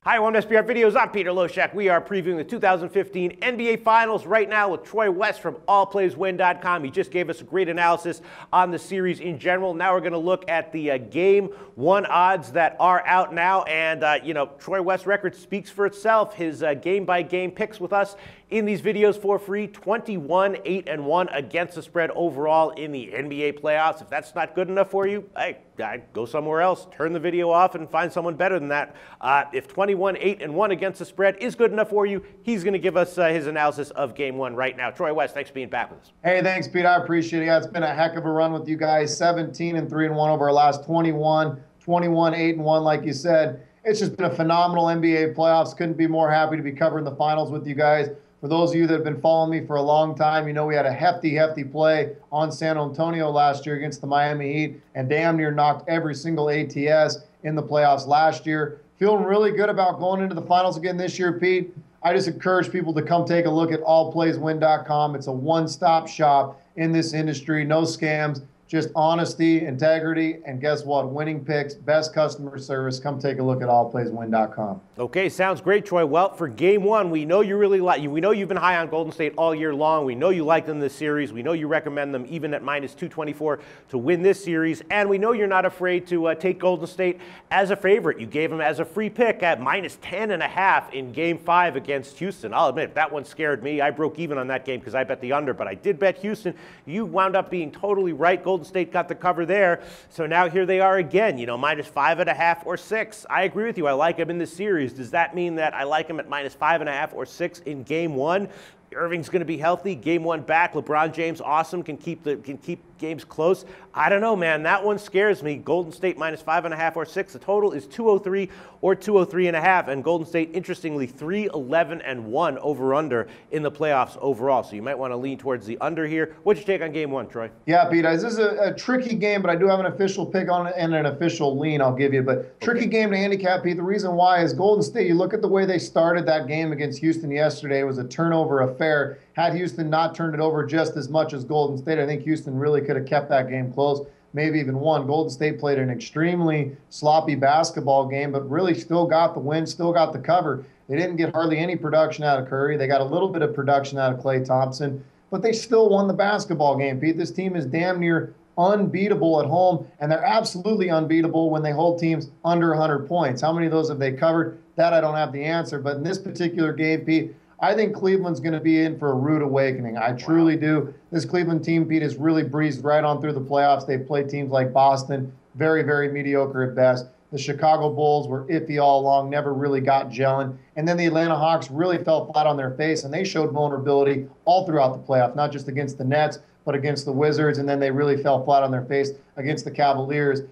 Hi, welcome to SBR Videos. I'm Peter Loshak. We are previewing the 2015 NBA Finals right now with Troy West from allplayswin.com. He just gave us a great analysis on the series in general. Now we're going to look at the Game 1 odds that are out now. And, Troy West's record speaks for itself. His game-by-game picks with us in these videos for free. 21-8-1 against the spread overall in the NBA playoffs. If that's not good enough for you, hey, go somewhere else. Turn the video off and find someone better than that. If 21-8-1 against the spread is good enough for you, he's going to give us his analysis of Game 1 right now. Troy West, thanks for being back with us. Hey, thanks, Pete. I appreciate it. Yeah, it's been a heck of a run with you guys. 17-3-1 over our last 21, 21-8-1, like you said. It's just been a phenomenal NBA playoffs. Couldn't be more happy to be covering the finals with you guys. For those of you that have been following me for a long time, you know we had a hefty play on San Antonio last year against the Miami Heat and damn near knocked every single ATS in the playoffs last year. Feeling really good about going into the finals again this year, Pete. I just encourage people to come take a look at allplayswin.com. It's a one-stop shop in this industry. No scams, just honesty, integrity, and guess what? Winning picks, best customer service. Come take a look at allplayswin.com. Okay, sounds great, Troy. Well, for Game 1, we know you really like you. We know you've been high on Golden State all year long. We know you like them this series. We know you recommend them even at -224 to win this series, and we know you're not afraid to take Golden State as a favorite. You gave them as a free pick at -10.5 in Game 5 against Houston. I'll admit that one scared me. I broke even on that game because I bet the under, but I did bet Houston. You wound up being totally right. Golden State got the cover there, so now here they are again, -5.5 or 6. I agree with you. I like them in this series. Does that mean that I like them at -5.5 or 6 in Game 1? Irving's going to be healthy. Game 1 back. LeBron James, awesome. Can keep games close. I don't know, man. That one scares me. Golden State -5.5 or 6. The total is 203 or 203.5. And Golden State, interestingly, 3-11-1 over/under in the playoffs overall. So you might want to lean towards the under here. What's your take on Game 1, Troy? Yeah, Pete. This is a tricky game, but I do have an official pick on it and an official lean I'll give you. But tricky game to handicap, Pete. The reason why is Golden State. You look at the way they started that game against Houston yesterday. It was a turnover affair. Had Houston not turned it over just as much as Golden State, I think Houston really could have kept that game close, maybe even won. Golden State played an extremely sloppy basketball game, but really still got the win, still got the cover. They didn't get hardly any production out of Curry. They got a little bit of production out of Klay Thompson, but they still won the basketball game, Pete. This team is damn near unbeatable at home, and they're absolutely unbeatable when they hold teams under 100 points. How many of those have they covered? That I don't have the answer, but in this particular game, Pete, I think Cleveland's going to be in for a rude awakening. I truly do. This Cleveland team, Pete, has really breezed right on through the playoffs. They've played teams like Boston, very, very mediocre at best. The Chicago Bulls were iffy all along, never really got gelling. And then the Atlanta Hawks really fell flat on their face, and they showed vulnerability all throughout the playoff, not just against the Nets, but against the Wizards, and then they really fell flat on their face against the Cavaliers.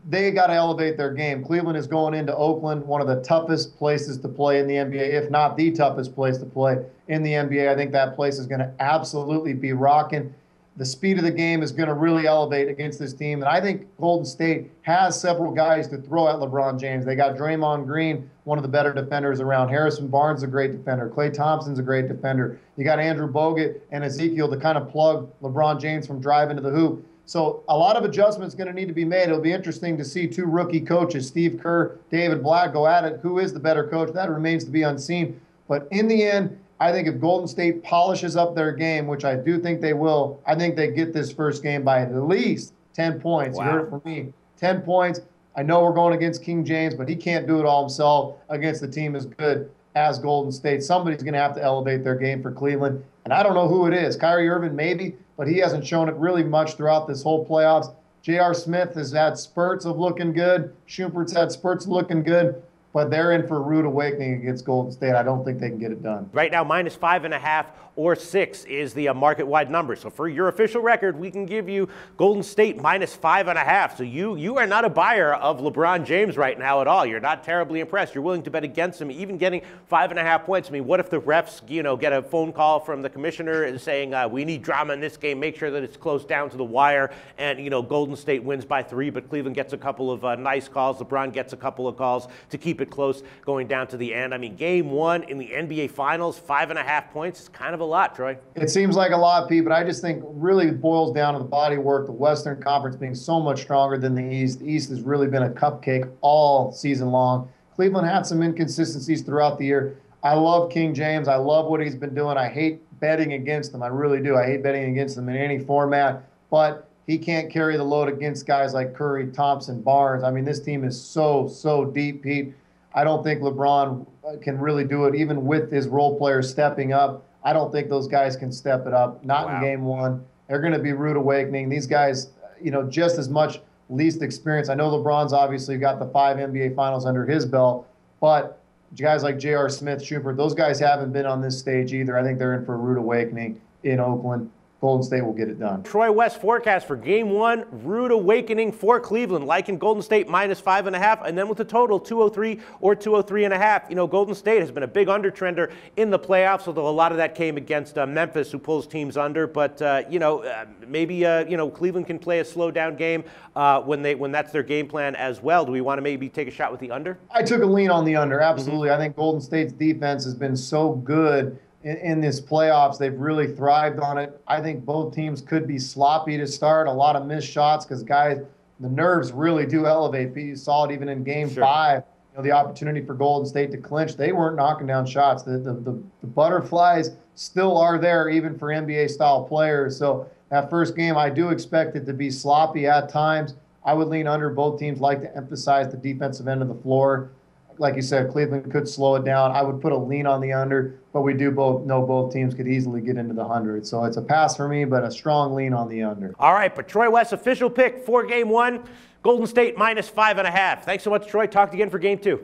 They got to elevate their game. Cleveland is going into Oakland, one of the toughest places to play in the NBA, if not the toughest place to play in the NBA. I think that place is going to absolutely be rocking. The speed of the game is going to really elevate against this team. And I think Golden State has several guys to throw at LeBron James. They got Draymond Green, one of the better defenders around. Harrison Barnes is a great defender. Klay Thompson's a great defender. You got Andrew Bogut and Ezekiel to kind of plug LeBron James from driving to the hoop. So a lot of adjustments going to need to be made. It'll be interesting to see two rookie coaches, Steve Kerr, David Blatt, go at it. Who is the better coach? That remains to be unseen. But in the end, I think if Golden State polishes up their game, which I do think they will, I think they get this first game by at least 10 points. Wow. You heard it from me. 10 points. I know we're going against King James, but he can't do it all himself against a team as good as Golden State. Somebody's going to have to elevate their game for Cleveland. And I don't know who it is. Kyrie Irving, maybe, but he hasn't shown it really much throughout this whole playoffs. J.R. Smith has had spurts of looking good. Shumpert's had spurts of looking good. But they're in for a rude awakening against Golden State. I don't think they can get it done. Right now, -5.5 or 6 is the market-wide number. So for your official record, we can give you Golden State -5.5. So you are not a buyer of LeBron James right now at all. You're not terribly impressed. You're willing to bet against him, even getting 5.5 points. I mean, what if the refs, get a phone call from the commissioner saying we need drama in this game, make sure that it's close down to the wire, and Golden State wins by 3, but Cleveland gets a couple of nice calls. LeBron gets a couple of calls to keep it close going down to the end. I mean, Game 1 in the NBA Finals, 5.5 points is kind of a lot, Troy. It seems like a lot, Pete, but I just think really boils down to the body work, the Western Conference being so much stronger than the East. The East has really been a cupcake all season long. Cleveland had some inconsistencies throughout the year. I love King James. I love what he's been doing. I hate betting against him. I really do. I hate betting against him in any format. But he can't carry the load against guys like Curry, Thompson, Barnes. I mean, this team is so deep, Pete. I don't think LeBron can really do it, even with his role players stepping up. I don't think those guys can step it up. Not in game one. They're going to be rude awakening. These guys, just as much least experience. I know LeBron's obviously got the 5 NBA finals under his belt, but guys like J.R. Smith, Schubert, those guys haven't been on this stage either. I think they're in for a rude awakening in Oakland. Golden State will get it done. Troy West forecast for game one, rude awakening for Cleveland, liking Golden State -5.5, and then with the total 203 or 203.5. Golden State has been a big undertrender in the playoffs, although a lot of that came against Memphis, who pulls teams under. But maybe Cleveland can play a slow down game when that's their game plan as well. Do we want to maybe take a shot with the under? I took a lean on the under, absolutely. I think Golden State's defense has been so good in this playoffs. They've really thrived on it. I think both teams could be sloppy to start, a lot of missed shots because guys, the nerves really do elevate. You saw it even in game 5, the opportunity for Golden State to clinch. They weren't knocking down shots. The butterflies still are there even for NBA-style players. So that first game, I do expect it to be sloppy at times. I would lean under. Both teams like to emphasize the defensive end of the floor. Like you said, Cleveland could slow it down. I would put a lean on the under, but we do both know both teams could easily get into the 100. So it's a pass for me, but a strong lean on the under. All right, but Troy West's official pick for game one, Golden State -5.5. Thanks so much, Troy. Talk to you again for game 2.